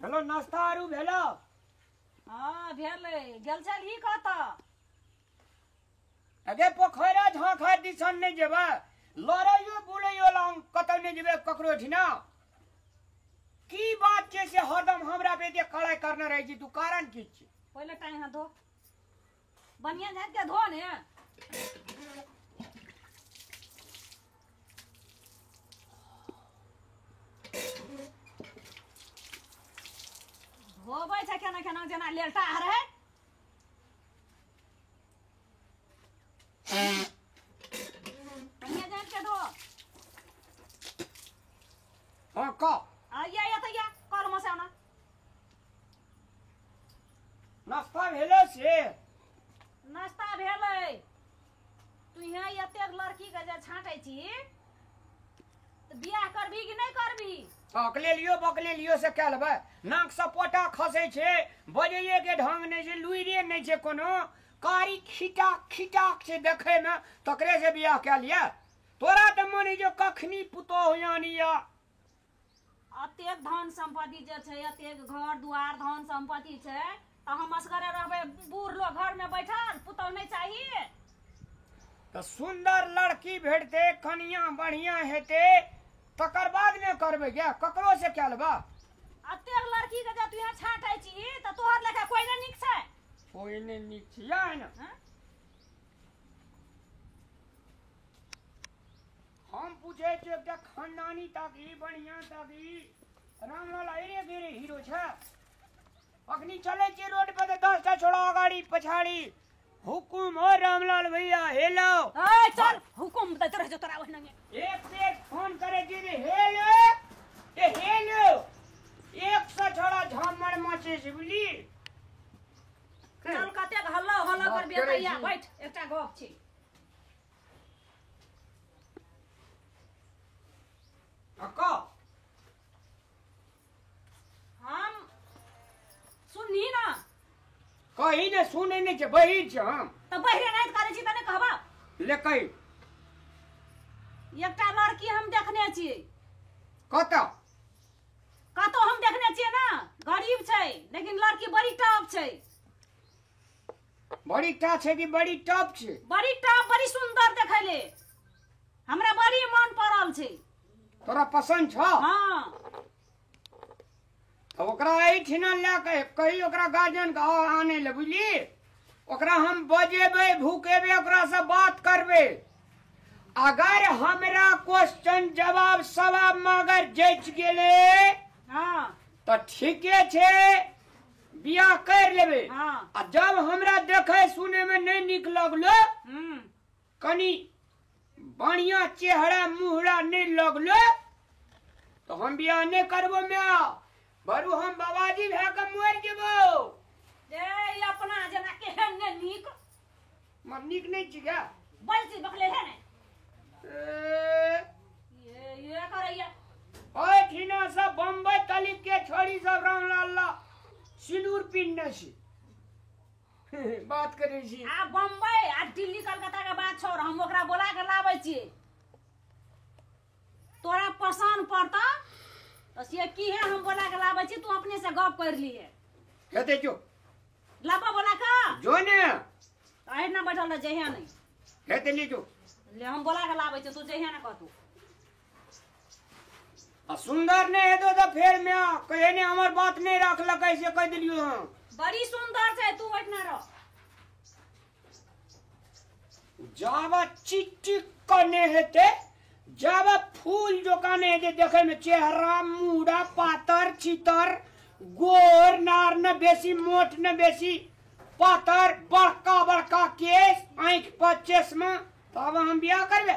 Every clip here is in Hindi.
भेलो नाश्ता आरु भेलो? हाँ भेलै गेल छल ही कत अगे पोखरा झाँखा दिसन नहीं जेबे लड़ाइयो बुलैयो लंग कतौ नहीं जेबे ककरो ठिना की बात छै से हरदम हमरा पे जे कड़ाई करने रही छी तू कारण की छै? पहले टाइम हाथ धो बनिया झाँट के धो ने धोबै छै केना केना जेना लेटा रहे बनिया झाँट के धो हाँ का आइया या तैया कर मसाना नाश्ता भेलो से? नाश्ता भेलै तू यहाँ एतेक लड़की के जे छाँटै छी तऽ बियाह करबी कि नहीं करबी? बकले लियो से क्या लेबै? नाक से पोटा खसे छे बजैये के ढंग नहीं छे लुइरे नहीं छे कोनो कारी खिटाक खिटाक से देखे में तकरे से बियाह क्या लिया तोरा तो मनी जो कखनी पुतो यानिया अतेक धन संपत्ति जे छै अतेक घर दुआर धन संपत्ति छै तऽ हम असगरे रहबै बूढ़ लोग घर में बैठल पुतौ नहीं चाहिए तो सुंदर लड़की भेटते कनिया बढ़िया हेते तकर बाद में करबे क्या ककरो से क्या लेबा? अतेक लड़की के जे तू यहाँ छाँटै छी तऽ तोहर लेखा कोई नहीं नीक छै? कोई नहीं नीक छै या है ना हाँ? हम पूछे छे एकटा खानदानी ताकी बढ़िया ताकी रामलाल अरे गेरे हीरो छे अखनी चले छे रोड पे 10 टा छोड़ा आगाड़ी पछाड़ी हुकुम हो रामलाल भैया हेलो ए चल हुकुम दैत रह जो तोरा ओहिना में एक से एक फोन करे जी रे हेलो ए हेलो एक से छोड़ा झमर मचे से बुझली चल कतेक हल्ला हल्ला बात करबे करै तैया छी। बैठ एकटा गप छै अक्का हम सुनही ना कही ने सुने नहीं छे बहिर छे हम तऽ बहिरे नहीं करै छी तने कहबा ले कही एकटा लड़की हम देखने छियै कता कतौ हम देखने छियै ना गरीब छै लेकिन लड़की बड़ी टॉप छै बड़ी टा छे कि बड़ी टॉप छे? बड़ी टॉप बड़ी सुंदर देखैले हमरा बड़ी मन पड़ल छै तोरा पसंद छो? हाँ तो ओकरा एठिना लेके कही ओकरा गार्जियन के आने ले बुझली ओकरा हम बजेबे भूकेबे ओकरा से बात करबे अगर हमरा क्वेश्चन जवाब सवाब में अगर जच गेले हाँ तो ठीके छे बियाह कर लेबे हाँ आ जब हमरा देखे सुने में नहीं निक लगलो कनी बढ़िया चेहरा मुहरा नहीं लगलो तो हम बियाह नहीं करबो म्या बरू हम बाबाजी भे के मर जेबो ए अपना जना केहन ने नीक मर निक नहीं छी क्या बलसी बकले है ने ए, ये करैया ओए ठीना सब बम्बई तली के छोड़ी सब रामलाल ला सिंदूर पिन्ने छी बात करे छी आ बम्बई आ दिल्ली कलकत्ता के बात छोड़ हम ओकरा बोला के लाबै छियै तोरा पसंद पड़ता तो से की है हम बोला के लाबै छी तू अपने से गप कर लिए कहते जो लाबा बोला का जो ने अहिना बैठल रह जइहे नहीं कहते ले जो ले हम बोला के लाबै छी तू जइहे ना कहतू आ सुंदर नहीं है तो फिर मैं कहे ने हमार बात नहीं रख लगा ऐसे कह दिलियो हम बड़ी सुंदर छै तू बैठना रह जावा चिटिक करने हेते जावा फूल जो काने हेते देखे में चेहरा मुड़ा पातर चितर गोर नार न बेसी मोट न बेसी पातर बड़का बड़का केस आंख पर चश्मा तब हम बियाह करबे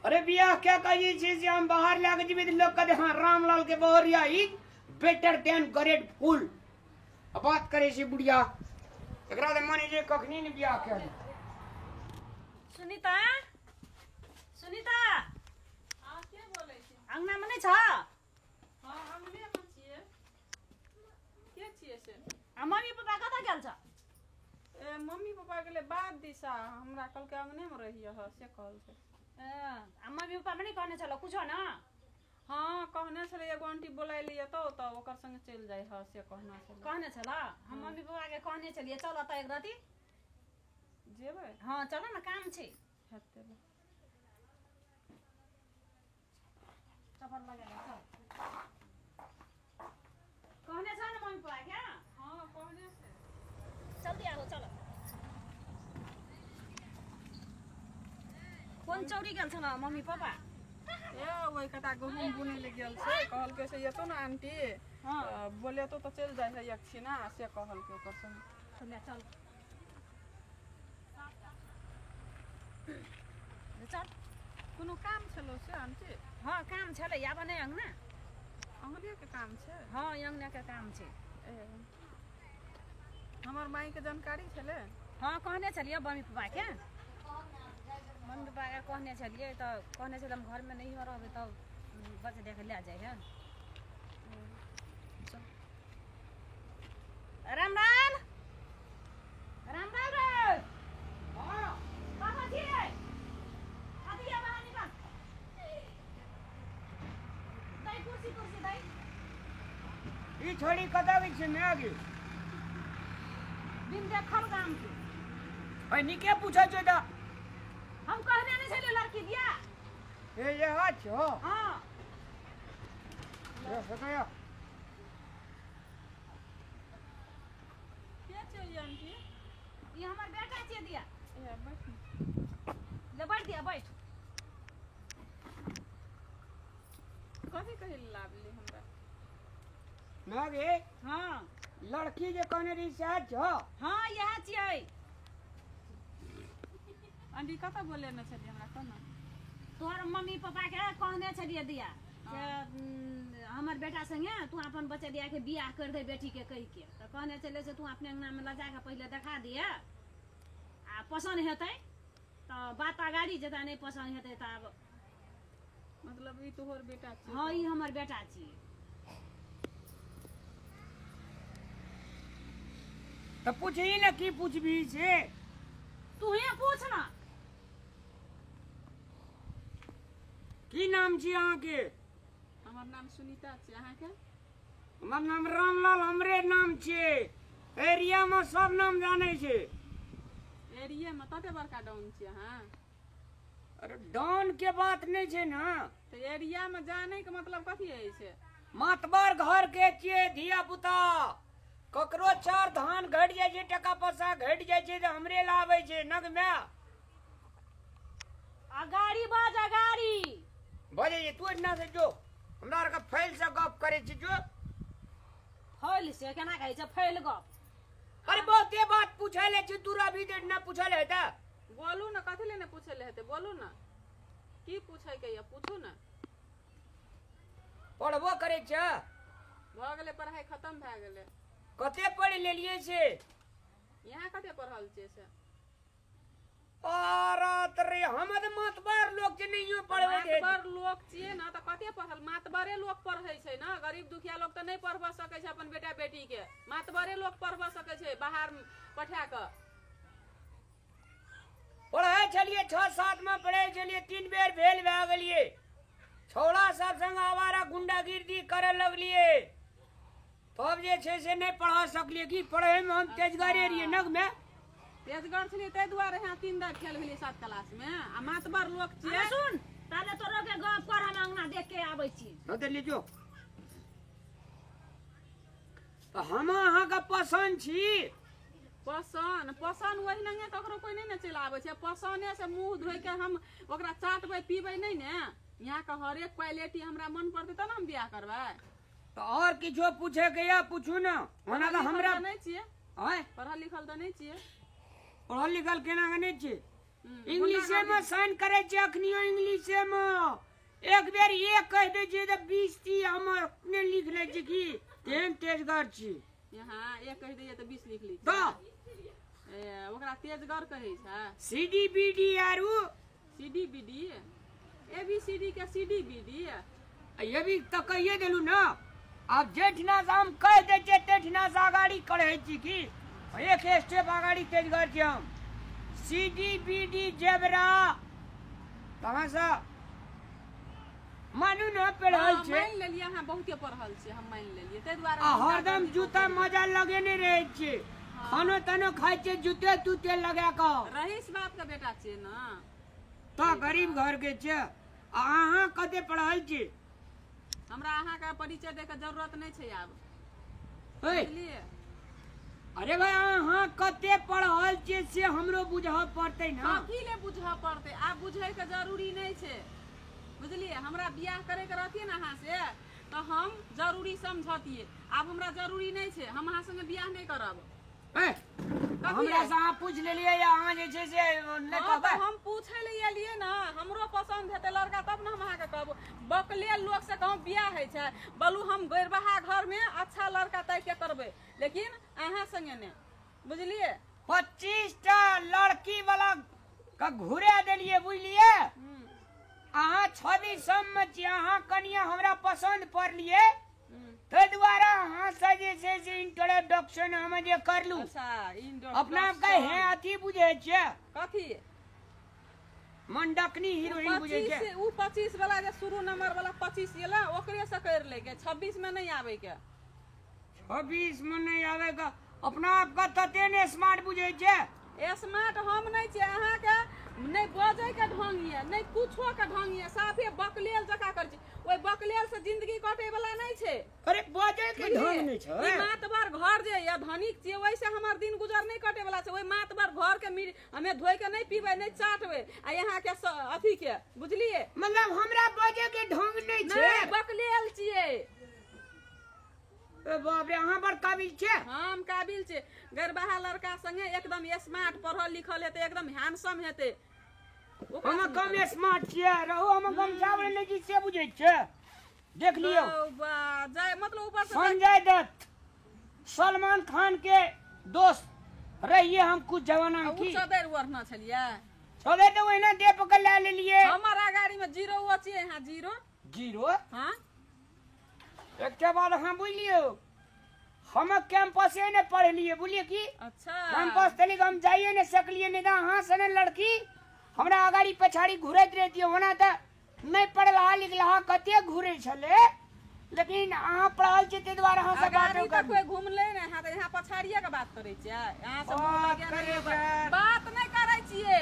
अरे बियाह क्या कही छी से हम बाहर लाके जेबे त लोग कहते हां रामलाल के बहरिया ही बेटर देन ग्रेड फुल अब बात करे छी बुढ़िया एकरा त माने जे कखनी ने बियाह कर सुनीता सुनीता हाँ के बोले छी? अंगना में नहीं छ हाँ अंगने में छिए के छिए से आ मम्मी पापा कतऽ गेल छ ए मम्मी पापा गेले बात दिशा हमरा कल के अंगने में रहिए ह से कहल छै आ मम्मी पापा नहीं कहने छलो कुछो ना हाँ कहने छले एगो आंटी बोलाय लिए तो ओकर संगे चल जाय ह से कहना छले। कहने छला हम मम्मी पापा के कहने छलिए चल त एक राती जेबै हाँ चलो ना काम छे हेते चपर लगे चल कहने छ ना मम्मी पापा क्या हाँ कहने से जल्दी आओ चलो कौन चौरी गेल छला मम्मी पापा ए ओइ कता गहुम बुने ले गेल छै कहल के से येतो ना आंटी हाँ बोले तो चल जाय है एक छिना से कहल के ओकर संगे चल चल चल कोनो काम छलो से आंटी हाँ काम छले या बने अंगना अंगलिए के काम छै हाँ अंगना के काम छे ए हमर माई के जानकारी छले हाँ कहने छलिए मम्मी पापा के मम्मी पापा के कहने छलिए तो कहने छल हम घर में नहीं हो रहबे तो बच्चे देख ले जाए है राम राम राम राम रे हाँ कहाँ छी अभी ये बाहर निकल दाई कुर्सी कुर्सी दाई ई छोड़ी कता गई छे मैं आगे बिन देखल काम के भाई निके पूछा छे दा हम कहने नहीं छलिए लड़की दिया ये अच्छा हाँ ये सकाया के छै ये आंटी ये हमार बेटा छे दिया ए बैठ ले बैठ दिया बैठ कथी कहि लाभली हमरा ना गे हाँ लड़की जे कहने रही से छ हाँ यह छियै आंटी कता बोले न छली हमरा कहना तोहर मम्मी पापा के कहने छलिए दिया से हमर बेटा संगे तू अपन बच्चे दिया के बियाह कर दे बेटी के कह के तो कहने चले से तू अपने अंगना में लजा के पहले देखा दिए आ पसंद हेतै तो बात आगाड़ी जता नहीं पसंद हेतै तो अब मतलब ई तोहर बेटा छै हाँ ई हमर बेटा छी तो पूछी ना की पूछबी से तू ही पूछ ना की नाम छी अहाँ के हमर नाम सुनीता छै अहाँ के हमर नाम रामलाल हमरे नाम छे एरिया में सब नाम जाने छे एरिया में तते बड़का डाउन छी अहाँ अरे डॉन के बात नहीं छे ना तो एरिया में जाने के मतलब कथी है छै मातबर घर के छिए धिया पुता ककरो चार धान घट जाय छे टका पैसा घट जाय छे तो हमरे लावे छे नग में अगाड़ी बाज अगाड़ी बजे ये तू इतना से जो हमरा आर का फैल से गप करे छी जो फैल से केना कहै छै फैल गप अरे बहुते बात पूछे ले छी तू अभी देर ना पूछे ले त बोलू ना कथी लेने पूछे ले हेते बोलू ना की पूछे के या पूछू ना पढ़बो करे छ भ गेले पढ़ाई खत्म भ गेले कते पढ़ लेलिए से यहाँ कते पढ़ल छै से औरत रे हम त मातबर लोग के नहीं पढ़बे दे मातबर लोग छिए ना त कते पढ़ल मातबरे लोग पढ़ै छै ना गरीब दुखिया लोग त नहीं पढ़ब सकै छै अपन बेटा बेटी के मातबरे लोग पढ़ब सकै छै बाहर पठा के पढ़े चलिए 6-7 में पढ़े चलिए 3 बेर भेल भए गेलिए छौड़ा सब संग आवारा गुंडागिर्दी करे लगलिए तब जे छे से नहीं पढ़ा सकलिए की पढ़े में हम तेजगारे रहिए नग में तेजगर छलिए तै दुआरे यहाँ 3 दार फेल भेलिए 7 क्लास में आ मातबर लोग छिए अरे सुन ताले तोरो के गप कर हम अंगना देख के आबै छी न दे लीजो तो हम अहाँ का पसंद छी पसंद वही नहीं ककरो कोई नहीं ने चल आवे छै पसंदे से मुंह धोइ के हम ओकरा चाटबै पीबै नहीं ने यहाँ का हर एक क्वालिटी हमरा मन पड़ते तब हम बियाह करबै तो और किछो पूछे के या पूछू ना ओना तो हमरा नहीं छिए आय पढ़ल लिखल तो नहीं छिए पढ़ल लिखल केना के नहीं छी इंग्लिश में साइन करे छी अखनियो इंग्लिश में एक बेर ये कह दे छी त 20 ती हम अपने लिख ले छी की तेन तेजगार छी यहाँ एक कह दैए तो 20 लिख ली तो ओकरा तेजगर कहै छै सीडी बीडी आरू सीडी बीडी एबीसीडी के सीडी बीडी ये भी तो कहिए देलू ना अब जेठना से हम कह दे छे तेठना से आगाड़ी करे छी की एक स्टेप आगाड़ी तेजगार छी हम सीडी बीडी जेबरा कहां से मानू न पढ़ल छे मान लेलिए अहाँ बहुते पढ़ल छी हम मान लेलिए तै दुआरे आ हरदम जूता मजा लगेने रहे छे खानो तनो खाइ छे जूते तूते लगा क रहीस बाप के बेटा छियै न तो गरीब घर के छे अहाँ कते पढ़ल छी हमरा अहाँ के परिचय दे के जरूरत नहीं छै आब ओए बुझलिए अरे भाई अहाँ कते पढ़ल छी से हमरो बुझा पड़ते ना कथी ले बुझा पड़ते आब बुझै के जरूरी नहीं छै बुझलिए हमरा बियाह करे के रहतिए न अहाँ से तो हम जरूरी समझतिए आब हमरा जरूरी नहीं छै हम अहाँ संगे बियाह नहीं करब हमरा से अहाँ पूछ लेलिए या अहाँ जे छै से नहीं कहबै हम पूछे लिए ना हमरो पसंद हेते लड़का तब न हम अहाँ के कहब बकले लोग से कहूं बियाह है छै बोलू हम गैरबहा घर में अच्छा लड़का तय के करबे लेकिन अहाँ संगे ने बुझलिए 25 टा लड़की वाला का घुरा देलिए बुझलिए अहाँ 26 सम छी अहाँ कनिया हमरा पसंद पड़लिए तै द्वारा अहाँ से जे छै से इंट्रोडक्शन हम जे करलू अच्छा अपना का है अथी बुझे छे कथी मंडकनी हीरोइन बुझे छे उ 25 वाला जे शुरू नंबर वाला 25 येला ओकरे से कर लेके 26 में नहीं आवे के 26 में नहीं आवेगा अपना आप का तते ने स्मार्ट बुझे छे स्मार्ट हम नहीं छे अहाँ के नहीं बजे के ढंग ये नहीं कुछो के ढंग ये साफे बकलेल जका कर छी ओइ बकलेल से जिंदगी कटे वाला नहीं छे अरे बजे के ढंग नहीं छे मातबर घर जे या धनिक छियै वैसे हमर दिन गुजर नहीं कटे वाला छै ओइ मातबर घर के हमें धोइ के नहीं पीबै नहीं चाटबै आ यहाँ के अथी के बुझलिए मतलब हमरा बजे के ढंग नहीं छे बकलेल छियै बाप रे अहाँ बड़ काबिल छे हम काबिल छे गरबाहा लड़का संगे एकदम स्मार्ट पढ़ल लिखल हेते एकदम हैंडसम हेते हम कम स्मार्ट छिए रहो हम कम चावल नहीं से बुझे छे देख लियो जाय मतलब ऊपर से संजय दत्त सलमान खान के दोस्त रहिए हम कुछ जमाना की सदैर वरना छलिए सदैर तो वही ना दे पकड़ ला लेलिए हमारा गाड़ी में 0 हुआ छिए यहां 0 हां एक के बाद हम बुझलियो हम कैंपसे ने पढ़ लिए बुझलिए की अच्छा कैंपस तली हम जाइए ने सकलिए नहीं हां सने लड़की हमरा आगाड़ी पछाड़ी घुरत रहती होना त नहीं पढ़ला लिखला कते घुरे छले लेकिन अहाँ पढ़ल छी ते द्वारा अहाँ से बात कर कोई घूमले ने हां त यहां पछाड़िए के बात करे छै यहां से बात नहीं करे छिए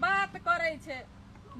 बात करे छै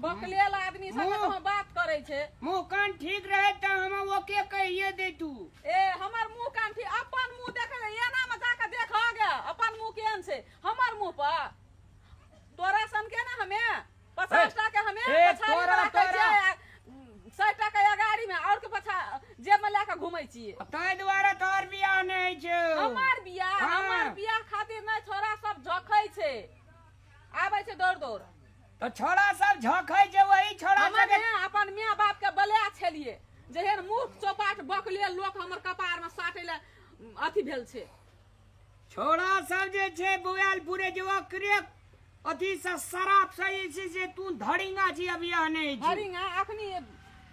बकलेल आदमी संगे हम बात करे छै मुंह कान ठीक रहे त हम ओके कहिए दे तू ए हमर मुंह कान ठीक अपन मुंह देखे एना में जाके देख आ गया अपन मुंह केहन छै हमर मुंह पर तोरा सन के ना हमें 50 टा के हमें पछाड़ी वाला कहै 60 टा के गाड़ी में और के पछा जेब में लेके घुमै छिए तै द्वारा तोर बियाह नहीं छै हमर बियाह खातिर नहीं छोरा सब झखै छै आबै छै दौड़ दौड़ तो छोरा सब झखै छै वही छोरा सब अपन माय बाप के बलया छलिए जेहन मुख चौपाट बकले लोक हमर कपार में साटे ले अथी भेल छै छोरा सब जे छै बुआल पूरे जो करे अथी से शराब से तू धड़िंगा छी अब यह नहीं छी धड़िंगा अखनी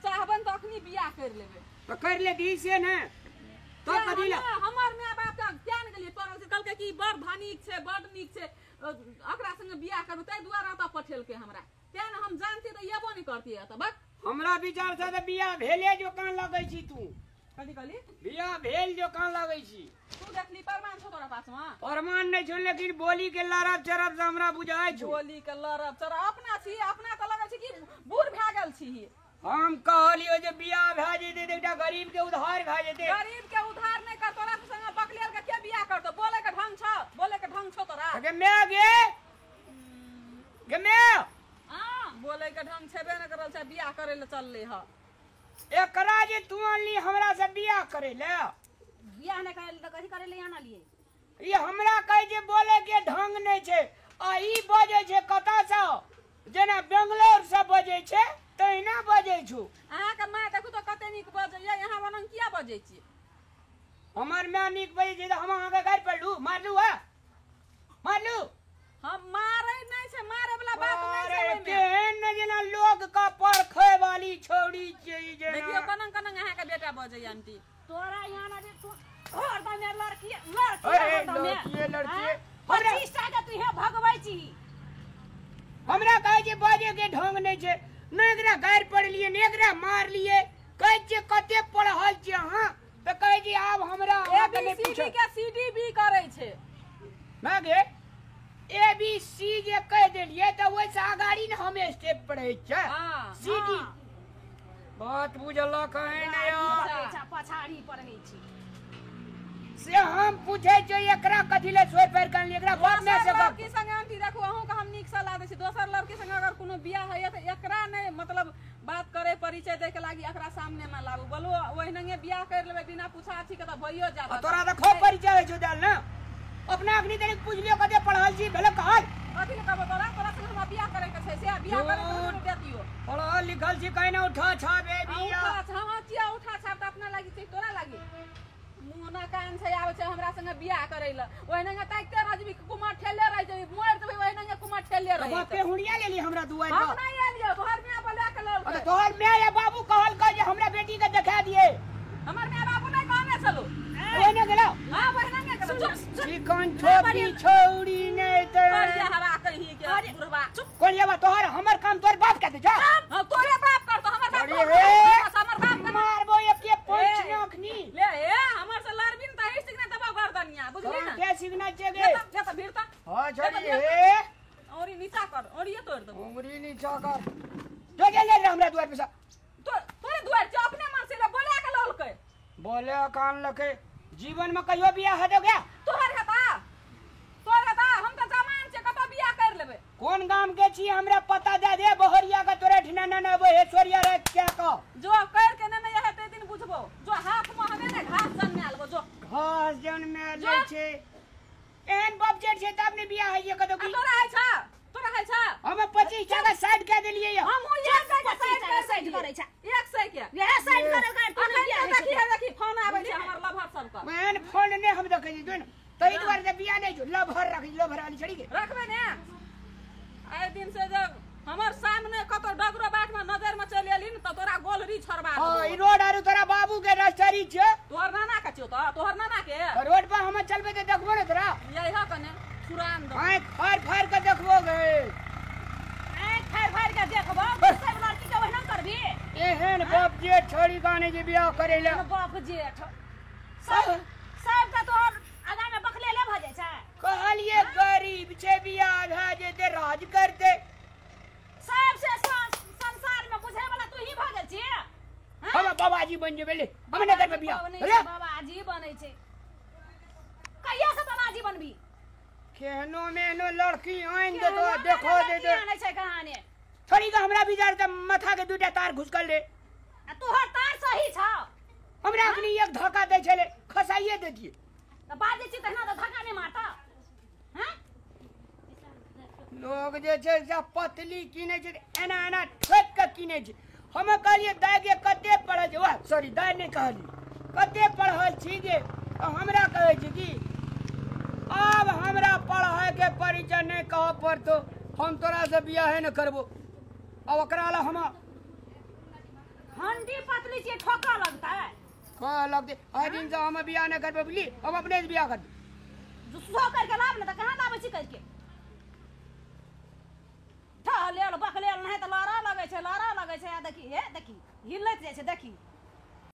चाहबन तो अखनी बियाह कर लेबे तो कर ले दी से ने तो कथि ला हमर माय बाप के जान गेलिए पड़ल से कहलके कि बड़ धनिक छै बड़ नीक छै अकरा संगे बियाह करू तै दुआरा त पठेलके हमरा तेन हम जानती त येबो नहीं करती त बक हमरा विचार से त बियाह भेले जो कान लगै छी तू कथि कहली बियाह भेल जो कान लगै छी तू देखली प्रमाण छ तोरा पास में प्रमाण नहीं छ लेकिन बोली के लरब चरब से हमरा बुझाय छ बोली के लरब चरब अपना छी अपना त लगै छै कि बूढ़ भए गेल छी हम कहलियो जे बियाह भए जेते त एकटा गरीब के उधार भए जेते गरीब के उधार नहीं कर तोरा संगे बकलेल के के बियाह करतो बोले के ढंग छ तोरा गे मैं गे मैं हां बोले के ढंग छेबे न करल छै बियाह करे ले चलले ह एकरा जे तू अनली हमरा से बियाह करे ले बियाह नहीं करे त कथि करे ले आना लिए ये हमरा कहे जे बोले के ढंग नहीं छै आ ई बजे छै कता से जेना बेंगलोर से बजे छै तहिना बजे छु अहाँ के माय देखू तो कते नीक बजे या यहाँ बनन किया बजे छी हमर माय नीक बजे छै हम अहाँ के घर पर मारलू हम मारे नहीं छै मारे वाला बात नहीं छै अरे केहन न जेना लोग का परखै वाली छोड़ी छै जेना देखियो कनन अहाँ के बेटा बजे आंटी तोरा यहाँ ना जे तू और दमे लड़की लड़की 25 टा के तू हे भगवै छी हमरा कहे जे बाजे के ढंग नहीं छै नेगरा गायर पढ़ लिए नेगरा मार लिए कह जे कते पढ़ल छी हां त कह जी आब हमरा ABCD के CDB करे छे मागे ABC जे कह देलिए त ओइ से आगाड़ी न हम स्टेप पढ़ै छै हां CD बात बुझल कहे न यार पछाड़ी पढ़ै छी से हम पूछे छै एकरा कथि ले सोइ पैर कर एकरा बाप ने से लड़की संगे आंटी देखो अहूं के हम नीक सलाह दै छी दोसर लड़की संगे अगर कोनो बियाह होय त एकरा नै मतलब बात करे परिचय दे के लागी एकरा सामने न लाबू बोलो ओहिनंगे बियाह कर लेबे बिना पूछा छी के त भइयो जात तोरा त खूब परिचय होय छ दाल न अपना अग्नि तनिक पूछ लियो कते पढ़ल छी भेले कहल कथि ले कहबो तोरा संगे हम बियाह करे के छै से बियाह करे के दे दियो पढ़ल लिखल छी कहीं न उठा छाबे बिया हां चिया उठा छाप त अपना लागी छै तोरा लागी मुना कान छै आबै छै हमरा संगे बियाह करै ल ओहिनंगे ताकते राजवी कुमार ठेले रह जई मोर देबै ओहिनंगे कुमार ठेले रह बाप पे हुड़िया लेली हमरा दुआर हम पर नहीं आलियो तोहर में बोला के लल अरे तोहर माय या बाबू कहल का जे हमरा बेटी के देखा दिए हमर माय बाबू नहीं कहने चलो ओने गेलो हां ओहिनंगे के चुप चिकन छोटी छौड़ी ने ते करिया हवा कही के बुढ़वा चुप कोलिया तोहर हमर काम तोर बाप कहते जा हम तोरे बाप कर तो हमर बाप अरे कर हे हमर बाप कर मारबो एके पंच नखनी ले ए हमर से लड़बिन त हिस्से ने दबा गर्दनिया बुझली ना के सिग्ना चेगे ले त भीड़ता हां छोड़ी हे औरी नीचा कर औरी ये तोड़ दो उंगली नीचा कर तो जे ले हमरा दुआर पे सा तोरे दुआर से अपने मन से ले बोला के लल के बोले कान लके जीवन में कहियो बियाह हो गया तोहर हता हम त जमान से कत बियाह कर लेबे कौन गांव के छी हमरा पता दे दे बहरिया का तोरे ठिना न न हेश्वरिया रे क्या कह जो कर के न यह ते दिन बुझबो जो हाथ में हमे ने घास जन्मे आलबो जो घास जन्मे ले छे एन बाप जेठ छे तब ने बियाह है कतो की तोरा है छा हम 25 टका साइड के देलिए हम एक साइड करे छा एक साइड के यह साइड करे का तू बियाह देखी फोन आबै छै हमर लभर सब का मैंने फोन ने हम देखे छी दोन तई द्वार से बियाह नहीं जो लभर रखी लभर वाली छड़ी के रखबे ने आए दिन से जब हमर सामने कतो डगरो बाट में नजर में चल एलिन त तोरा गोलरी छरबा हां ई रोड आरु तोरा बाबू के रास्तारी छे तोहर नाना का छियो त तोहर नाना के रोड पर हम चलबे त देखबो ने तोरा यही ह कने छुरान दो आय फार के देखबो गए फाड़ के देखबो सब लड़की के वहना करबी एहन बाप जे छोड़ी गाने जे बियाह करेला बाप जेठ सब का तोहर आगा में बखलेले भ जाय छै कहलिए गरीब छे बियाह भ जेते राज करते सबसे संसार में बुझे वाला तू ही भ गेल छी हम बाबाजी बन जेबे ले हम नगर में बियाह अरे बाबाजी बनै छै कहिया से बाबाजी बनबी केहनो मेहनो लड़की आइन दे तो देखो दे दे आनै छै कहानी थोड़ी का हमरा बिचार त माथा के दूटा तार घुसकल ले तोहर तार सही छ हमरा अखनी एक धक्का दे छले खसाइए देतिए त बाजे छी तहना त धक्का नहीं मारता हैं लोग जे छै से पतली किने छै एना एना ठोक के किने छै हम कहलिए दाय के कते पढ़ल छै वाह सॉरी दाय नहीं कहली कते पढ़ल छी जे हमरा कहै छी कि अब हमरा पढ़ाई के परिचय नहीं कह पड़तो हम तोरा से बियाह न करबो अब ओकरा ला हम हंडी पतली से ठोका लगता है कह लगते आइ दिन से हम बियाह न करबो बोली हम अपने से बियाह कर जो सो करके लाभ न त कहां लाबै छी करके ठहले बखले नहीं त लारा लगे छै आ देखी हे देखी हिलत जाय छै देखी